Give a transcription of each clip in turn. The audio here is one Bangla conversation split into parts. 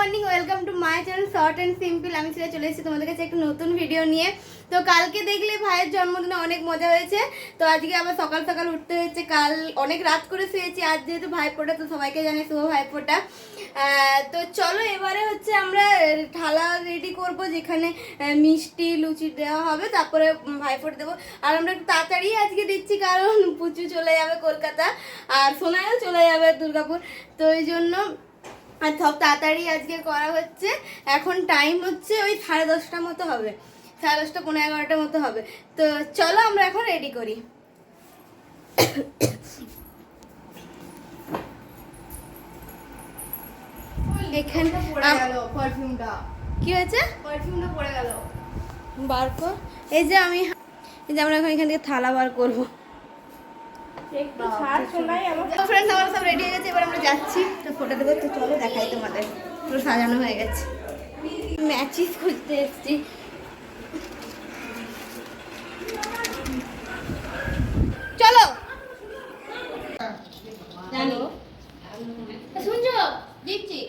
Morning, welcome to my channel short and simple. আমি সেটা চলে এসেছি তোমাদের কাছে একটা নতুন ভিডিও নিয়ে। তো কালকে দেখলে ভাইয়ের জন্মদিনে অনেক মজা হয়েছে, তো আজকে আবার সকাল সকাল উঠতে হয়েছে। কাল অনেক রাত করে শুয়েছি, আজ যেহেতু ভাইফোঁটা, তো সবাইকে জানে শুভ ভাইফোঁটা। তো চলো এবারে হচ্ছে আমরা থালা রেডি করব, যেখানে মিষ্টি লুচি দেওয়া হবে, তারপরে ভাইফোঁটা দেবো। আর আমরা একটু তাড়াতাড়ি আজকে দিচ্ছি, কারণ পুচু চলে যাবে কলকাতা আর সোনাইও চলে যাবে দুর্গাপুর, তো এই জন্য আর সব তাড়াতাড়ি আজকে করা হচ্ছে। এখন টাইম হচ্ছে ওই 10:30 মতো হবে, 10:30 পৌনে 11টার মতো হবে। তো চলো আমরা এখন রেডি করি। এখানে পারফিউমটা কি হয়েছে, পারফিউমটা পড়ে গেল, বার কর। এই যে আমরা এখন এখান থেকে থালা বার করবো। ফ্রেন্ডস আমরা সব রেডি হয়ে গেছে, এবার আমরা যাচ্ছি তো ফটো দেবো। তো চলো দেখাই তোমাদের, পুরো সাজানো হয়ে গেছে। ম্যাচিস খুঁজতে এসেছি। চলো জানো শুনছো দিচ্ছি।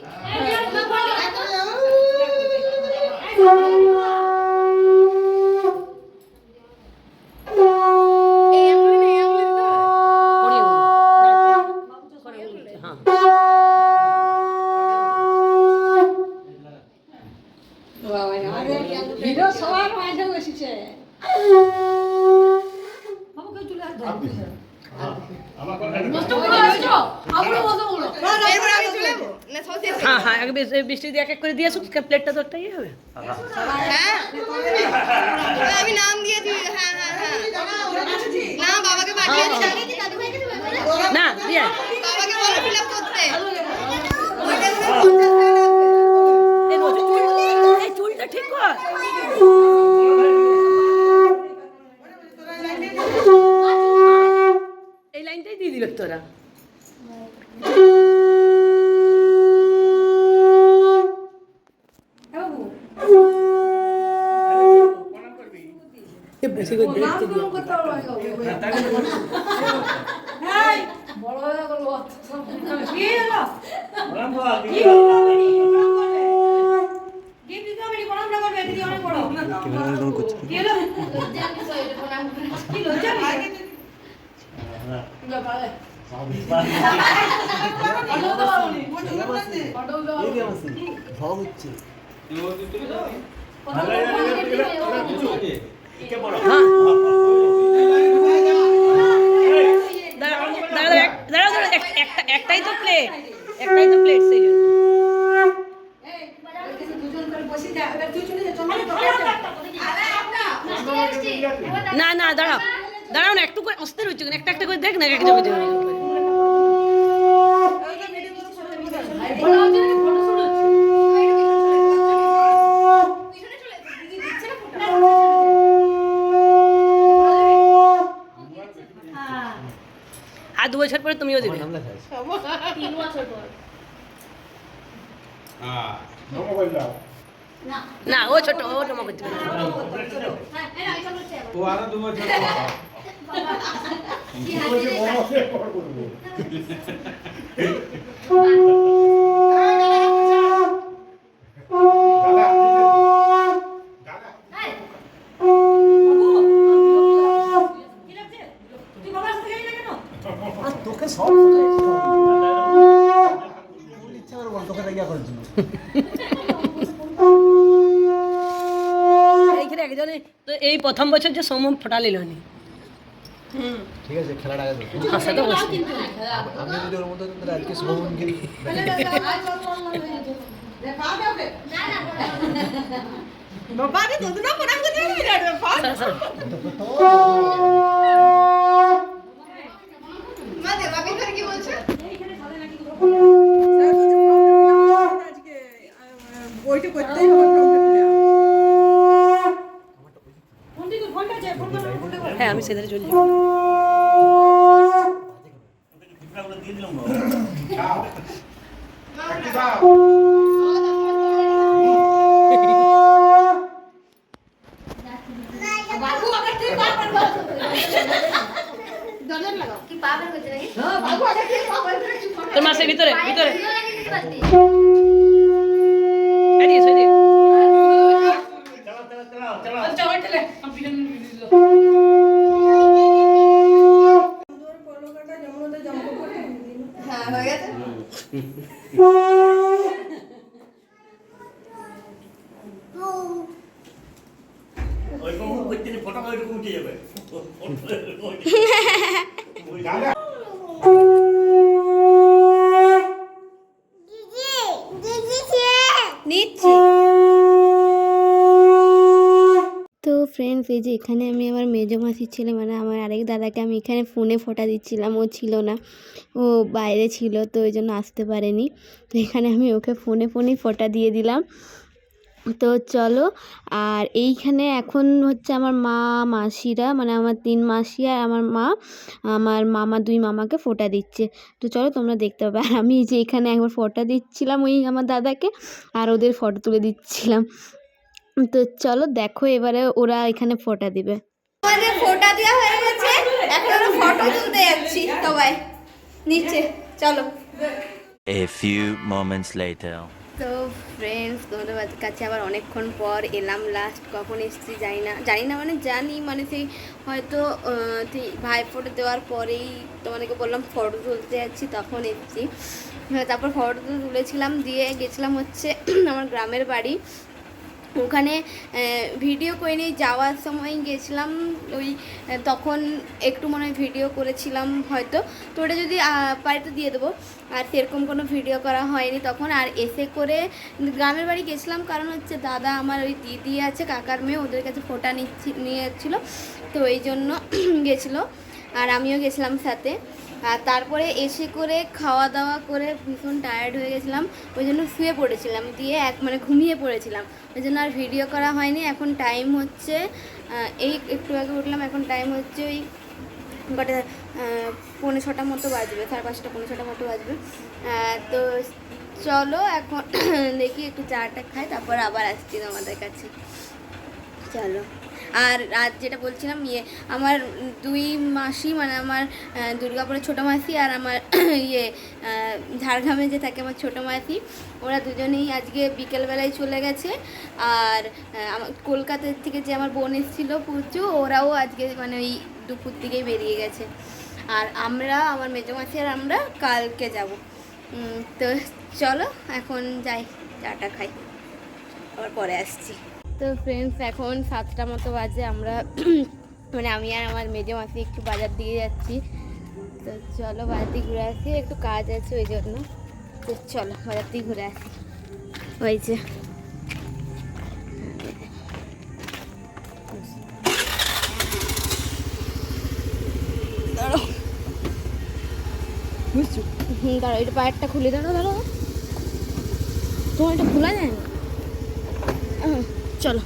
বৃষ্টি দিয়ে এক এক করে দিয়ে আসুক, প্লেটটা তো একটাই হবে। আমি নাম দিয়েছি। হ্যাঁ হ্যাঁ হ্যাঁ, না বাবাকে পাঠিয়েছি, না দিয়ে বাবাকে বলে ফিল আপ করতে। এই চুলটা ঠিক কর। এই লাইনটাই দিয়ে দিবে তোরা। বেশি করে দেখতে দিও। বড় হয়ে গেল কি হলো কি হলো কি দিতে হবে প্রণাম না করবে দিদি অনেক বড় কেমন করছে কি হলো জানি তো এটা প্রণাম কি লজ্জা আগে না পারে ভাব হচ্ছে একটাই তো প্লেট, একটাই তো প্লেট, সেই জন্য না না দাঁড়াও দাঁড়াও না, একটু করে অস্থির হচ্ছে, একটা একটা করে দেখ না, এক জগতে আর 2 বছর পরে তুমিও দেবে। 3 বছর পর না ও ছোট, ও জমা করতে পারে। ও আর 2 বছর তোকে সব ইচ্ছা করে বল, তোকে রেগা করার জন্য। এইখানে একজনে তো এই প্রথম বছর যে সোম ফোটা নিল নি। ঠিক আছে, খেলাটা আগে দেখো। হাসা তো বসে আমি যদি ওর মধ্যে তাহলে আজকে শুভমনকে বাবা রে তো না প্রণাম করতে হবে বিরাট ব্যাপার। মা দেবা কি করে কি বলছে এইখানে সাথে নাকি আজকে বইটা করতেই হবে ফোনটা চাই, ফোনটা হ্যাঁ আমি সেধারে চলে যাব। বাবু আগে তুই পা পার বল দরজা লাগাও কি পা বের করতে নাকি। হ্যাঁ বাবু আগে তুই পা বের করে চুপ কর। তোর মাসে ভিতরে ভিতরে নিচ্ছি। তো ফ্রেন্ডস, এই যে এখানে আমি আমার মেজো মাসির ছেলে মানে আমার আরেক দাদাকে আমি এখানে ফোনে ফোঁটা দিচ্ছিলাম। ও ছিল না, ও বাইরে ছিল, তো ওই জন্য আসতে পারেনি। তো এখানে আমি ওকে ফোনেই ফোঁটা দিয়ে দিলাম। তো চলো, আর এইখানে এখন হচ্ছে আমার মা মাসিরা মানে আমার 3 মাসি আর আমার মা, আমার মামা 2 মামাকে ফোঁটা দিচ্ছে। তো চলো তোমরা দেখতে পাবে। আর আমি এই যে এখানে একবার ফোঁটা দিচ্ছিলাম ওই আমার দাদাকে, আর ওদের ফটো তুলে দিচ্ছিলাম। তো চলো দেখো এবারে ওরা এখানে ফোঁটা দিবে। আমাদের ফোঁটা দেওয়া হয়ে গেছে, এখন আমরা ফটো তুলতে যাচ্ছি সবাই নিচে। চলো। A few moments later. তো ফ্রেন্ডস, তোমাদের কাছে আবার অনেকক্ষণ পর এলাম। লাস্ট কখন এসেছি জানি না মানে সেই হয়তো ভাই ফটো দেওয়ার পরেই তোমাদেরকে বললাম ফটো তুলতে যাচ্ছি, তখন এসেছি। তারপর ফটো তুলেছিলাম, দিয়ে গেছিলাম হচ্ছে আমার গ্রামের বাড়ি। ওখানে ভিডিও করে নিয়ে যাওয়ার সময় গেছিলাম, ওই তখন একটু মনে হয় ভিডিও করেছিলাম হয়তো, তো ওটা যদি বাড়িতে দিয়ে দেবো। আর সেরকম কোনো ভিডিও করা হয়নি তখন। আর এসে করে গ্রামের বাড়ি গেছিলাম, কারণ হচ্ছে দাদা আমার ওই দিদি আছে কাকার মেয়ে, ওদের কাছে ফোঁটা নিয়ে যাচ্ছিলো, তো এই জন্য গেছিলো। আর আমিও গেছিলাম সাথে। আর তারপরে এসে করে খাওয়া দাওয়া করে ভীষণ টায়ার্ড হয়ে গেছিলাম, ওই জন্য শুয়ে পড়েছিলাম, দিয়ে ঘুমিয়ে পড়েছিলাম, ওই জন্য আর ভিডিও করা হয়নি। এখন টাইম হচ্ছে এই একটু আগে উঠলাম, এখন টাইম হচ্ছে ওই কটা 5:45 মতো বাজবে, 5:30 5:45 মতো বাজবে। তো চলো এখন দেখি একটু চাটা খাই, তারপর আবার আসছি তোমাদের কাছে। চলো। আর যেটা বলছিলাম আমার 2 মাসি মানে আমার দুর্গাপুরের ছোটো মাসি আর আমার ঝাড়গ্রামে যে থাকে আমার ছোটো মাসি, ওরা দুজনেই আজকে বিকেলবেলায় চলে গেছে। আর আমার কলকাতার থেকে যে আমার বোন এসেছিলো পুচু, ওরাও আজকে মানে ওই দুপুর দিকেই বেরিয়ে গেছে। আর আমার মেজো মাসি আর আমরা কালকে যাব। তো চলো এখন যাই, চাটা খাই, আবার পরে আসছি। তো ফ্রেন্ডস, এখন 7টা মতো বাজে, আমরা মানে আমি আর আমার মেজো মাসি একটু বাজার দিয়ে যাচ্ছি। তো চলো বাজার দিয়ে ঘুরে আসি, একটু কাজ আছে ওই জন্য। তো চলো বাজার দিয়ে ঘুরে আসি। ওই যে দাঁড়ো, এটা পায়েরটা খুলে দাঁড়ো, তোমার এটা খোলা যায় না। চলো।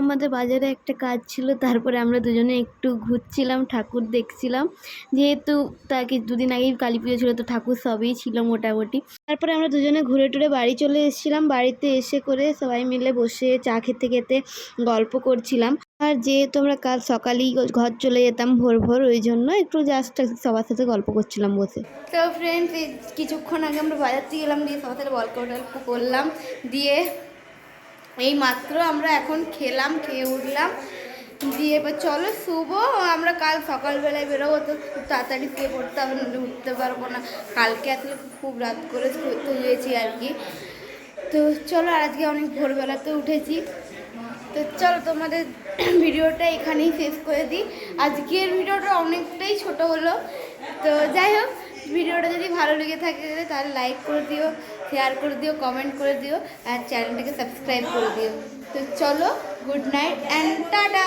আমাদের বাজারে একটা কাজ ছিল, তারপরে আমরা দুজনে একটু ঘুরছিলাম, ঠাকুর দেখছিলাম, যেহেতু তাকে 2 দিন আগেই কালী পুজো ছিল, তো ঠাকুর সবই ছিল মোটামুটি। তারপরে আমরা দুজনে ঘুরে টুরে বাড়ি চলে এসেছিলাম। বাড়িতে এসে করে সবাই মিলে বসে চা খেতে খেতে গল্প করছিলাম। আর যেহেতু আমরা কাল সকালেই ঘর চলে যেতাম ভোর, ওই জন্য একটু জাস্ট সবার সাথে গল্প করছিলাম বসে। তো ফ্রেন্ডস, কিছুক্ষণ আগে আমরা বাজার থেকে গেলাম, দিয়ে সবার সাথে গল্প করলাম, দিয়ে এই মাত্র আমরা এখন খেয়ে উঠলাম, দিয়ে এবার চলো শুভ। আমরা কাল সকালবেলায় বেরোবো, তো খুব তাড়াতাড়ি শুয়ে পড়তে হবে, নাহলে উঠতে পারবো না। কালকে আসলে খুব রাত করে শুয়েছি আর কি। তো চলো, আর আজকে অনেক ভোরবেলাতে উঠেছি। তো চলো তোমাদের ভিডিওটা এখানেই শেষ করে দিই। আজকের ভিডিওটা অনেকটাই ছোট হলো। তো যাই হোক, ভিডিওটা যদি ভালো লেগে থাকে তাহলে লাইক করে দিও, শেয়ার করে দিও, কমেন্ট করে দিও, আর চ্যানেলটাকে সাবস্ক্রাইব করে দিও। তো চলো, গুড নাইট অ্যান্ড টাটা।